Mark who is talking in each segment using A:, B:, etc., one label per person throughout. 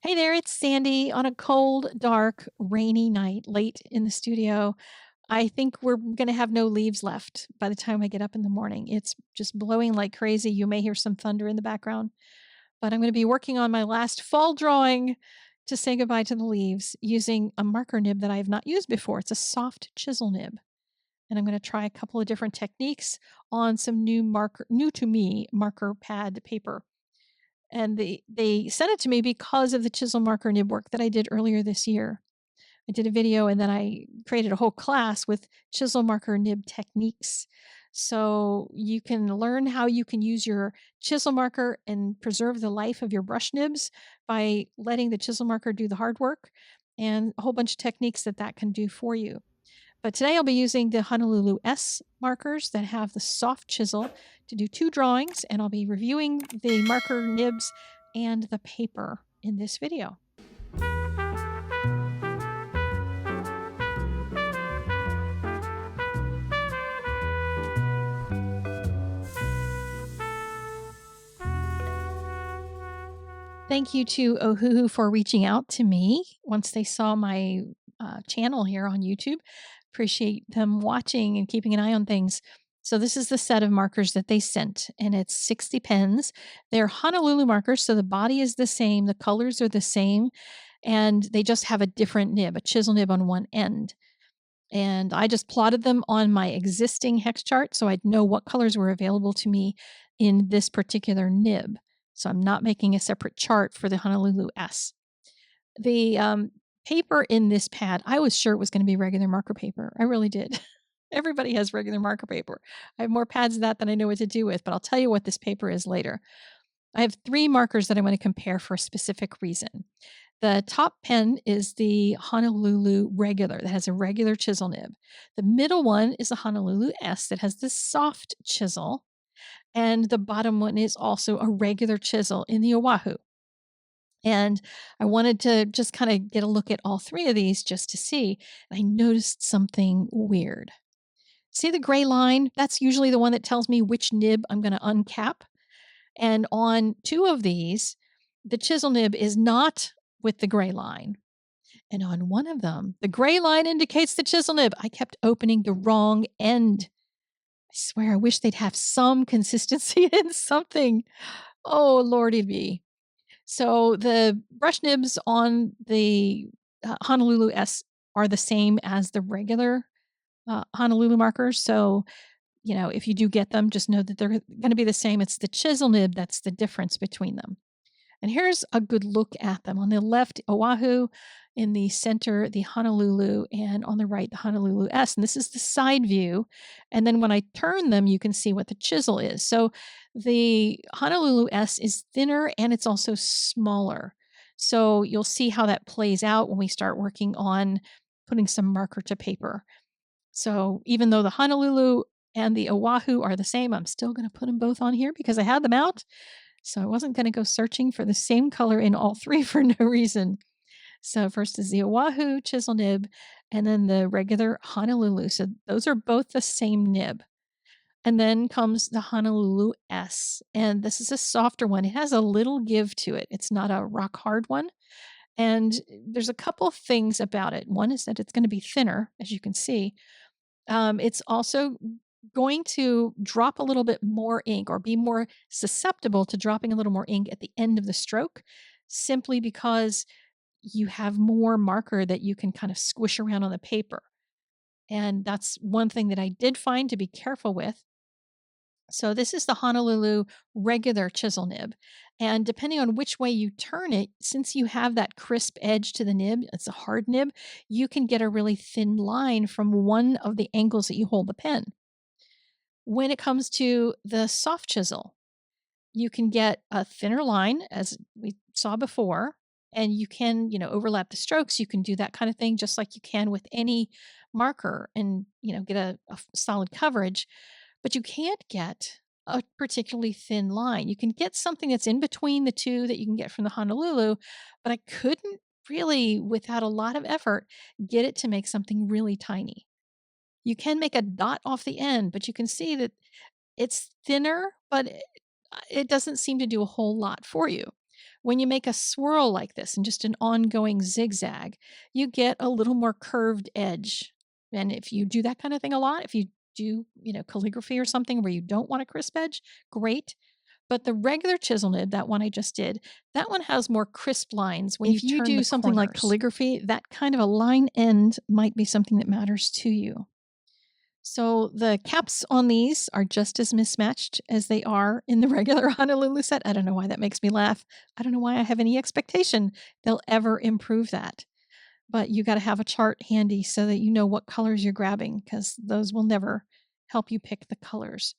A: Hey there, it's Sandy on a cold, dark, rainy night late in the studio. I think we're going to have no leaves left by the time I get up in the morning. It's just blowing like crazy. You may hear some thunder in the background, but I'm going to be working on my last fall drawing to say goodbye to the leaves using a marker nib that I have not used before. It's a soft chisel nib. And I'm going to try a couple of different techniques on some new to me marker pad paper. And they sent it to me because of the chisel marker nib work that I did earlier this year. I did a video and then I created a whole class with chisel marker nib techniques. So you can learn how you can use your chisel marker and preserve the life of your brush nibs by letting the chisel marker do the hard work, and a whole bunch of techniques that can do for you. But today I'll be using the Honolulu S markers that have the soft chisel to do two drawings, and I'll be reviewing the marker nibs and the paper in this video. Thank you to Ohuhu for reaching out to me once they saw my channel here on YouTube. Appreciate them watching and keeping an eye on things. So, this is the set of markers that they sent, and it's 60 pens. They're Honolulu markers, so the body is the same, the colors are the same, and they just have a different nib, a chisel nib on one end. And I just plotted them on my existing hex chart so I'd know what colors were available to me in this particular nib. So I'm not making a separate chart for the Honolulu S. The paper in this pad, I was sure it was going to be regular marker paper. I really did. Everybody has regular marker paper. I have more pads of that than I know what to do with, but I'll tell you what this paper is later. I have three markers that I want to compare for a specific reason. The top pen is the Honolulu regular that has a regular chisel nib. The middle one is the Honolulu S that has this soft chisel. And the bottom one is also a regular chisel in the Oahu. And I wanted to just kind of get a look at all three of these just to see. I noticed something weird. See the gray line? That's usually the one that tells me which nib I'm going to uncap. And on two of these, the chisel nib is not with the gray line. And on one of them, the gray line indicates the chisel nib. I kept opening the wrong end. I swear, I wish they'd have some consistency in something. Oh, lordy me. So the brush nibs on the Honolulu S are the same as the regular Honolulu markers. So, if you do get them, just know that they're going to be the same. It's the chisel nib that's the difference between them. And here's a good look at them. On the left, Oahu, in the center, the Honolulu, and on the right, the Honolulu S. And this is the side view. And then when I turn them, you can see what the chisel is. So the Honolulu S is thinner and it's also smaller. So you'll see how that plays out when we start working on putting some marker to paper. So even though the Honolulu and the Oahu are the same, I'm still going to put them both on here because I had them out. So I wasn't going to go searching for the same color in all three for no reason. So first is the Oahu chisel nib and then the regular Honolulu. So those are both the same nib. And then comes the Honolulu S. And this is a softer one. It has a little give to it. It's not a rock hard one. And there's a couple things about it. One is that it's going to be thinner, as you can see. It's also going to drop a little bit more ink or be more susceptible to dropping a little more ink at the end of the stroke simply because you have more marker that you can kind of squish around on the paper. And that's one thing that I did find to be careful with. So this is the Honolulu regular chisel nib. And depending on which way you turn it, since you have that crisp edge to the nib, it's a hard nib, you can get a really thin line from one of the angles that you hold the pen. When it comes to the soft chisel, you can get a thinner line as we saw before, and you can, overlap the strokes. You can do that kind of thing just like you can with any marker and, get a solid coverage, but you can't get a particularly thin line. You can get something that's in between the two that you can get from the Honolulu, but I couldn't really, without a lot of effort, get it to make something really tiny. You can make a dot off the end, but you can see that it's thinner, but it doesn't seem to do a whole lot for you. When you make a swirl like this and just an ongoing zigzag, you get a little more curved edge. And if you do that kind of thing a lot, if you do, calligraphy or something where you don't want a crisp edge, great. But the regular chisel nib, that one I just did, that one has more crisp lines when you
B: If you
A: turn the
B: do something like
A: corners.
B: calligraphy, that kind of a line end might be something that matters to you.
A: So the caps on these are just as mismatched as they are in the regular Honolulu set. I don't know why that makes me laugh. I don't know why I have any expectation they'll ever improve that. But you got to have a chart handy so that you know what colors you're grabbing, because those will never help you pick the colors.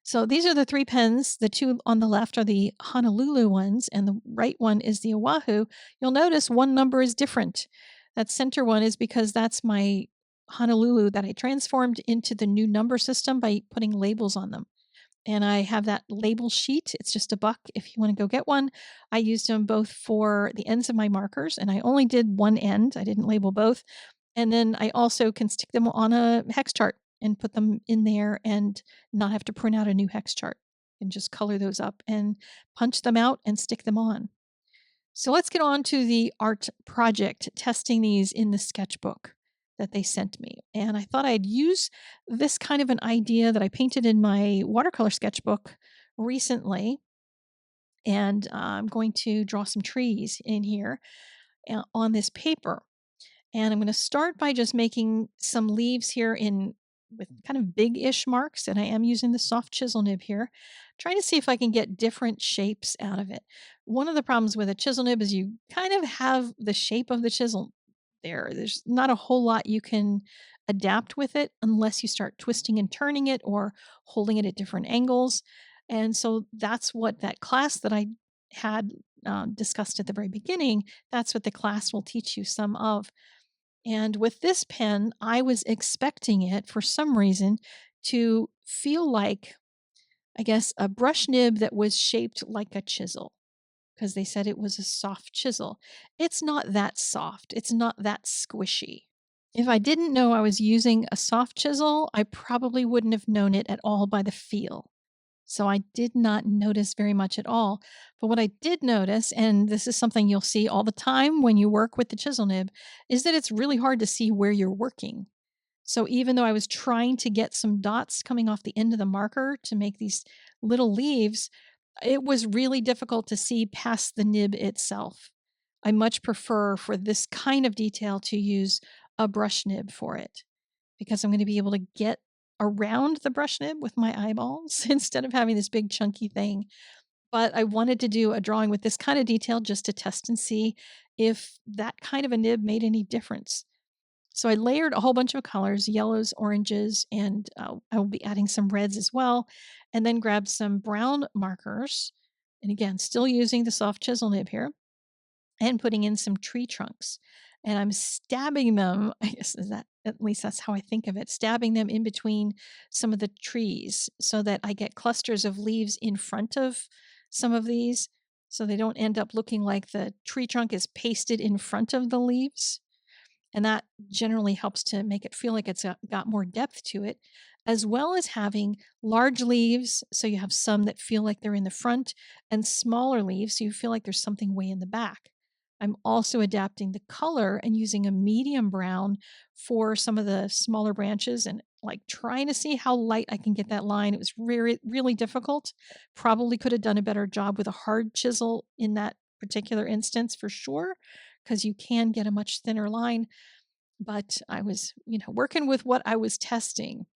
A: So these are the 3 pens. The 2 on the left are the Honolulu ones, and the right one is the Oahu. You'll notice one number is different. That center one is because that's my Honolulu that I transformed into the new number system by putting labels on them. And I have that label sheet. It's just $1 if you want to go get one. I used them both for the ends of my markers, and I only did one end. I didn't label both. And then I also can stick them on a hex chart and put them in there and not have to print out a new hex chart, and just color those up and punch them out and stick them on. So let's get on to the art project, testing these in the sketchbook that they sent me. And I thought I'd use this kind of an idea that I painted in my watercolor sketchbook recently. And I'm going to draw some trees in here on this paper. And I'm going to start by just making some leaves here in with kind of big-ish marks, and I am using the soft chisel nib here, trying to see if I can get different shapes out of it. One of the problems with a chisel nib is you kind of have the shape of the chisel there. There's not a whole lot you can adapt with it unless you start twisting and turning it or holding it at different angles. And so that's what that class that I had discussed at the very beginning, that's what the class will teach you some of. And with this pen, I was expecting it for some reason to feel like, I guess, a brush nib that was shaped like a chisel, because they said it was a soft chisel. It's not that soft, it's not that squishy. If I didn't know I was using a soft chisel, I probably wouldn't have known it at all by the feel. So I did not notice very much at all. But what I did notice, and this is something you'll see all the time when you work with the chisel nib, is that it's really hard to see where you're working. So even though I was trying to get some dots coming off the end of the marker to make these little leaves, it was really difficult to see past the nib itself. I much prefer for this kind of detail to use a brush nib for it, because I'm going to be able to get around the brush nib with my eyeballs instead of having this big chunky thing. But I wanted to do a drawing with this kind of detail just to test and see if that kind of a nib made any difference. So I layered a whole bunch of colors, yellows, oranges, and I will be adding some reds as well. And then grabbed some brown markers. And again, still using the soft chisel nib here, and putting in some tree trunks. And I'm stabbing them, I guess is that at least that's how I think of it, stabbing them in between some of the trees so that I get clusters of leaves in front of some of these, so they don't end up looking like the tree trunk is pasted in front of the leaves. And that generally helps to make it feel like it's got more depth to it, as well as having large leaves. So you have some that feel like they're in the front, and smaller leaves. So you feel like there's something way in the back. I'm also adapting the color and using a medium brown for some of the smaller branches, and like trying to see how light I can get that line. It was really, really difficult. Probably could have done a better job with a hard chisel in that particular instance for sure, because you can get a much thinner line. But I was, working with what I was testing.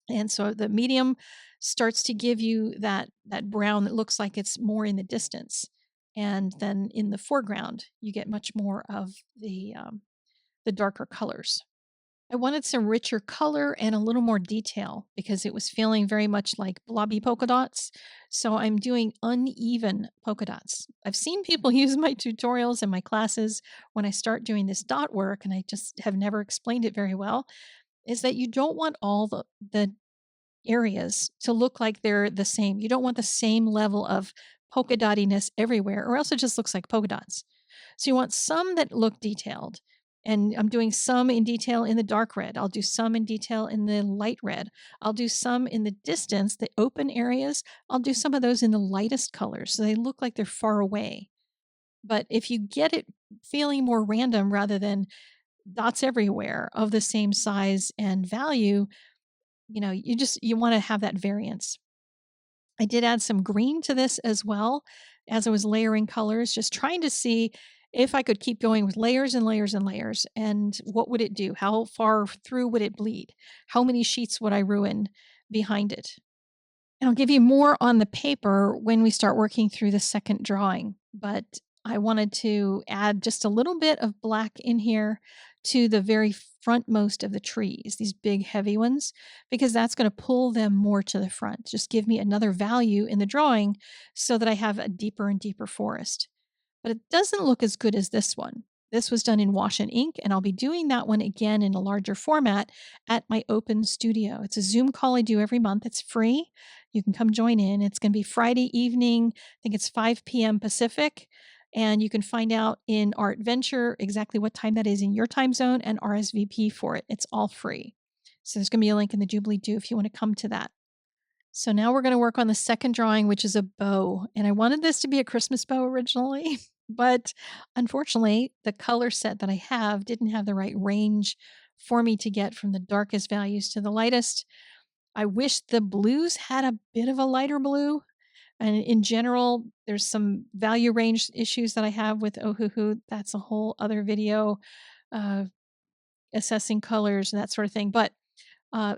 A: And so the medium starts to give you that brown that looks like it's more in the distance. And then in the foreground, you get much more of the darker colors. I wanted some richer color and a little more detail because it was feeling very much like blobby polka dots. So I'm doing uneven polka dots. I've seen people use my tutorials and my classes when I start doing this dot work, and I just have never explained it very well. Is that you don't want all the areas to look like they're the same. You don't want the same level of polka dottiness everywhere, or else it just looks like polka dots. So you want some that look detailed. And I'm doing some in detail in the dark red. I'll do some in detail in the light red. I'll do some in the distance, the open areas. I'll do some of those in the lightest colors so they look like they're far away. But if you get it feeling more random rather than dots everywhere of the same size and value, you want to have that variance. I did add some green to this as well as I was layering colors, just trying to see if I could keep going with layers and layers and layers, and what would it do? How far through would it bleed? How many sheets would I ruin behind it? And I'll give you more on the paper when we start working through the second drawing, but I wanted to add just a little bit of black in here to the very frontmost of the trees, these big heavy ones, because that's going to pull them more to the front. Just give me another value in the drawing so that I have a deeper and deeper forest. But it doesn't look as good as this one. This was done in wash and ink, and I'll be doing that one again in a larger format at my open studio. It's a Zoom call I do every month. It's free. You can come join in. It's going to be Friday evening. I think it's 5 p.m. Pacific. And you can find out in our adventure exactly what time that is in your time zone and RSVP for it. It's all free. So there's going to be a link in the Jubilee Do if you want to come to that. So now we're going to work on the second drawing, which is a bow. And I wanted this to be a Christmas bow originally, but unfortunately, the color set that I have didn't have the right range for me to get from the darkest values to the lightest. I wish the blues had a bit of a lighter blue. And in general, there's some value range issues that I have with Ohuhu. That's a whole other video, uh, assessing colors and that sort of thing. But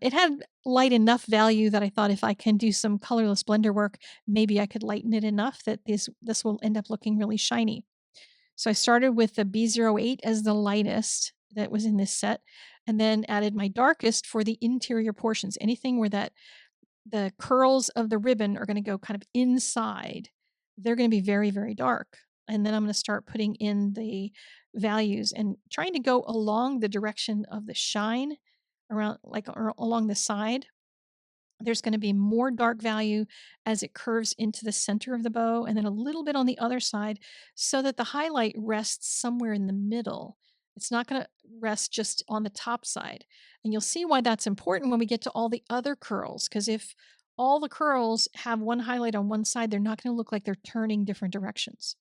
A: it had light enough value that I thought if I can do some colorless blender work, maybe I could lighten it enough that this will end up looking really shiny. So I started with the B08 as the lightest that was in this set, and then added my darkest for the interior portions. Anything where the curls of the ribbon are going to go kind of inside, they're going to be very, very dark. And then I'm going to start putting in the values and trying to go along the direction of the shine around, like along the side. There's going to be more dark value as it curves into the center of the bow, and then a little bit on the other side so that the highlight rests somewhere in the middle. It's not going to rest just on the top side. And you'll see why that's important when we get to all the other curls, because if all the curls have one highlight on one side, they're not going to look like they're turning different directions.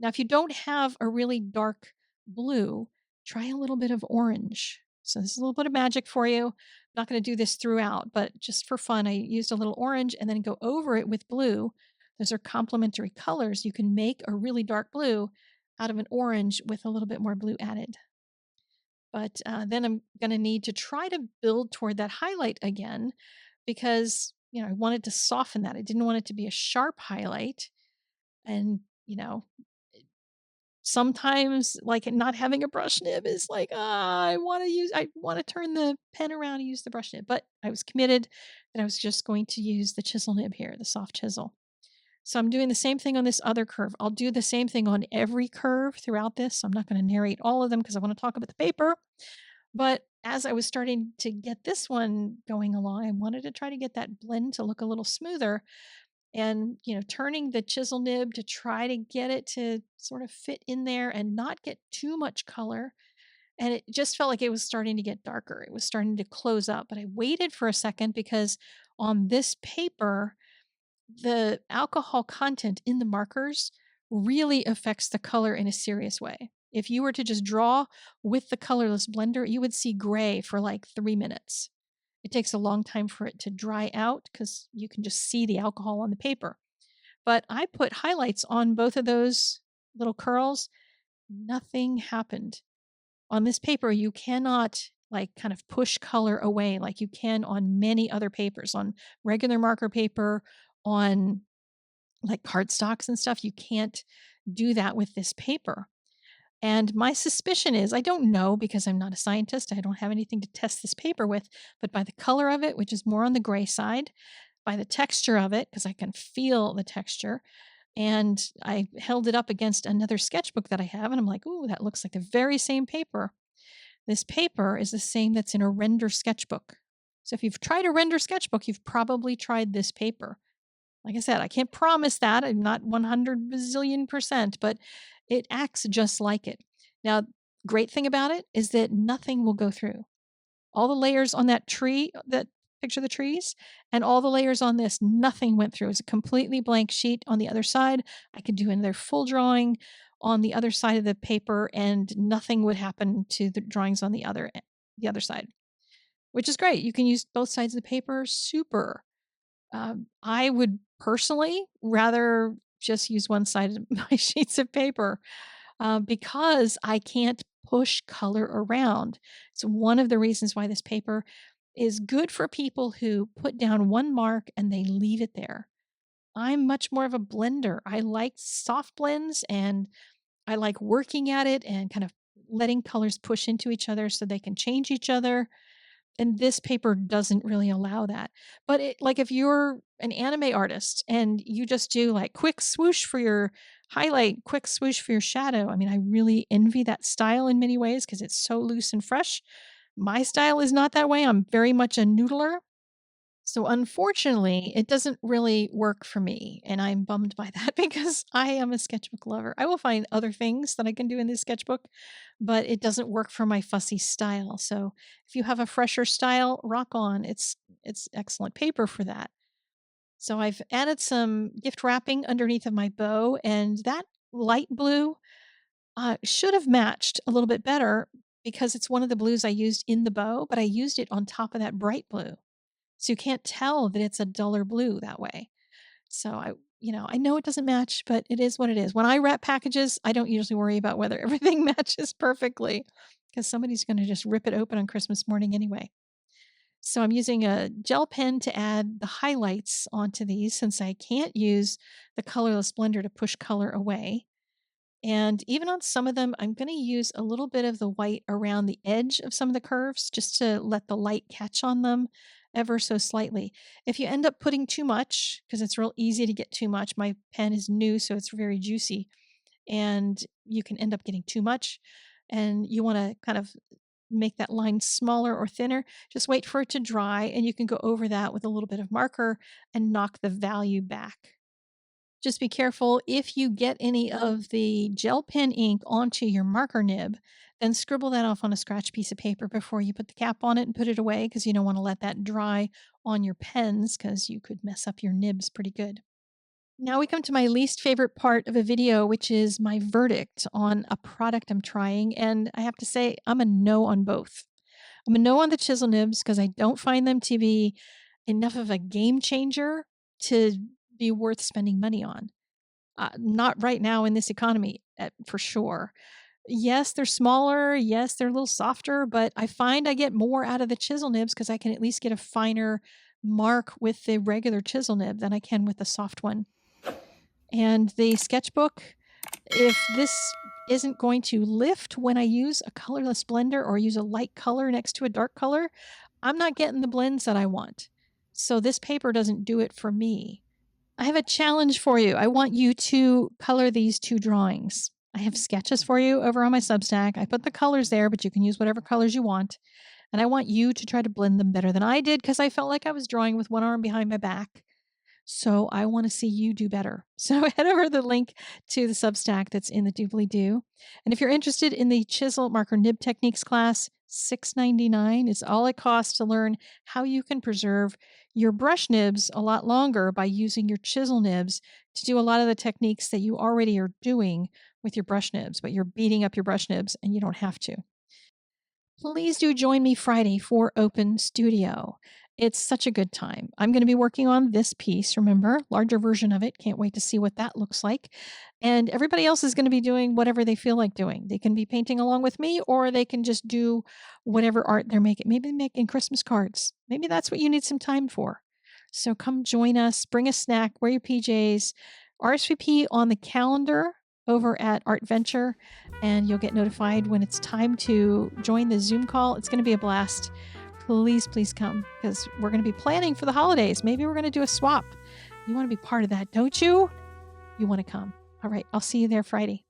A: Now, if you don't have a really dark blue, try a little bit of orange. So this is a little bit of magic for you. I'm not going to do this throughout, but just for fun, I used a little orange and then go over it with blue. Those are complementary colors. You can make a really dark blue out of an orange with a little bit more blue added. But then I'm going to need to try to build toward that highlight again because, I wanted to soften that. I didn't want it to be a sharp highlight. And, sometimes, like, not having a brush nib is like, I wanna turn the pen around and use the brush nib, but I was committed that I was just going to use the chisel nib here, the soft chisel. So I'm doing the same thing on this other curve. I'll do the same thing on every curve throughout this. I'm not gonna narrate all of them because I wanna talk about the paper, but as I was starting to get this one going along, I wanted to try to get that blend to look a little smoother, and turning the chisel nib to try to get it to sort of fit in there and not get too much color, and it just felt like it was starting to get darker. It was starting to close up, but I waited for a second because on this paper the alcohol content in the markers really affects the color in a serious way. If you were to just draw with the colorless blender, you would see gray for like 3 minutes. It takes a long time for it to dry out because you can just see the alcohol on the paper. But I put highlights on both of those little curls. Nothing happened. On this paper, you cannot like kind of push color away like you can on many other papers, on regular marker paper, on like cardstocks and stuff. You can't do that with this paper. And my suspicion is, I don't know because I'm not a scientist, I don't have anything to test this paper with, but by the color of it, which is more on the gray side, by the texture of it, because I can feel the texture, and I held it up against another sketchbook that I have, and I'm like, ooh, that looks like the very same paper. This paper is the same that's in a render sketchbook. So if you've tried a render sketchbook, you've probably tried this paper. Like I said, I can't promise that. I'm not 100 bazillion percent, but it acts just like it. Now, great thing about it is that nothing will go through. All the layers on that tree, that picture of the trees, and all the layers on this, nothing went through. It's a completely blank sheet on the other side. I could do another full drawing on the other side of the paper and nothing would happen to the drawings on the other side, which is great. You can use both sides of the paper. Super. I would personally rather just use one side of my sheets of paper because I can't push color around. It's one of the reasons why this paper is good for people who put down one mark and they leave it there. I'm much more of a blender. I like soft blends and I like working at it and kind of letting colors push into each other so they can change each other. And this paper doesn't really allow that. But like if you're an anime artist and you just do like quick swoosh for your highlight, quick swoosh for your shadow. I mean, I really envy that style in many ways because it's so loose and fresh. My style is not that way. I'm very much a noodler. So unfortunately, it doesn't really work for me, and I'm bummed by that because I am a sketchbook lover. I will find other things that I can do in this sketchbook, but it doesn't work for my fussy style. So if you have a fresher style, rock on. It's excellent paper for that. So I've added some gift wrapping underneath of my bow, and that light blue should have matched a little bit better because it's one of the blues I used in the bow, but I used it on top of that bright blue. So you can't tell that it's a duller blue that way. So I know it doesn't match, but it is what it is. When I wrap packages, I don't usually worry about whether everything matches perfectly because somebody's going to just rip it open on Christmas morning anyway. So I'm using a gel pen to add the highlights onto these since I can't use the colorless blender to push color away. And even on some of them, I'm going to use a little bit of the white around the edge of some of the curves just to let the light catch on them ever so slightly. If you end up putting too much, because it's real easy to get too much, my pen is new, so it's very juicy, and you can end up getting too much, and you want to kind of make that line smaller or thinner, just wait for it to dry, and you can go over that with a little bit of marker and knock the value back. Just be careful if you get any of the gel pen ink onto your marker nib, then scribble that off on a scratch piece of paper before you put the cap on it and put it away because you don't want to let that dry on your pens because you could mess up your nibs pretty good. Now we come to my least favorite part of a video, which is my verdict on a product I'm trying. And I have to say, I'm a no on both. I'm a no on the chisel nibs because I don't find them to be enough of a game changer to be worth spending money on. Not right now in this economy, for sure. Yes, they're smaller. Yes, they're a little softer, but I find I get more out of the chisel nibs because I can at least get a finer mark with the regular chisel nib than I can with the soft one. And the sketchbook, if this isn't going to lift when I use a colorless blender or use a light color next to a dark color, I'm not getting the blends that I want. So this paper doesn't do it for me. I have a challenge for you. I want you to color these two drawings. I have sketches for you over on my Substack. I put the colors there, but you can use whatever colors you want. And I want you to try to blend them better than I did because I felt like I was drawing with one arm behind my back. So I want to see you do better. So head over to the link to the Substack that's in the doobly doo. And if you're interested in the chisel marker nib techniques class, $6.99 is all it costs to learn how you can preserve your brush nibs a lot longer by using your chisel nibs to do a lot of the techniques that you already are doing with your brush nibs, but you're beating up your brush nibs and you don't have to. Please do join me Friday for Open Studio. It's such a good time. I'm going to be working on this piece, remember, larger version of it. Can't wait to see what that looks like. And everybody else is going to be doing whatever they feel like doing. They can be painting along with me, or they can just do whatever art they're making. Maybe making Christmas cards. Maybe that's what you need some time for. So come join us, bring a snack, wear your PJs, RSVP on the calendar over at Art Venture, and you'll get notified when it's time to join the Zoom call. It's going to be a blast. Please, please come because we're going to be planning for the holidays. Maybe we're going to do a swap. You want to be part of that, don't you? You want to come. All right. I'll see you there Friday.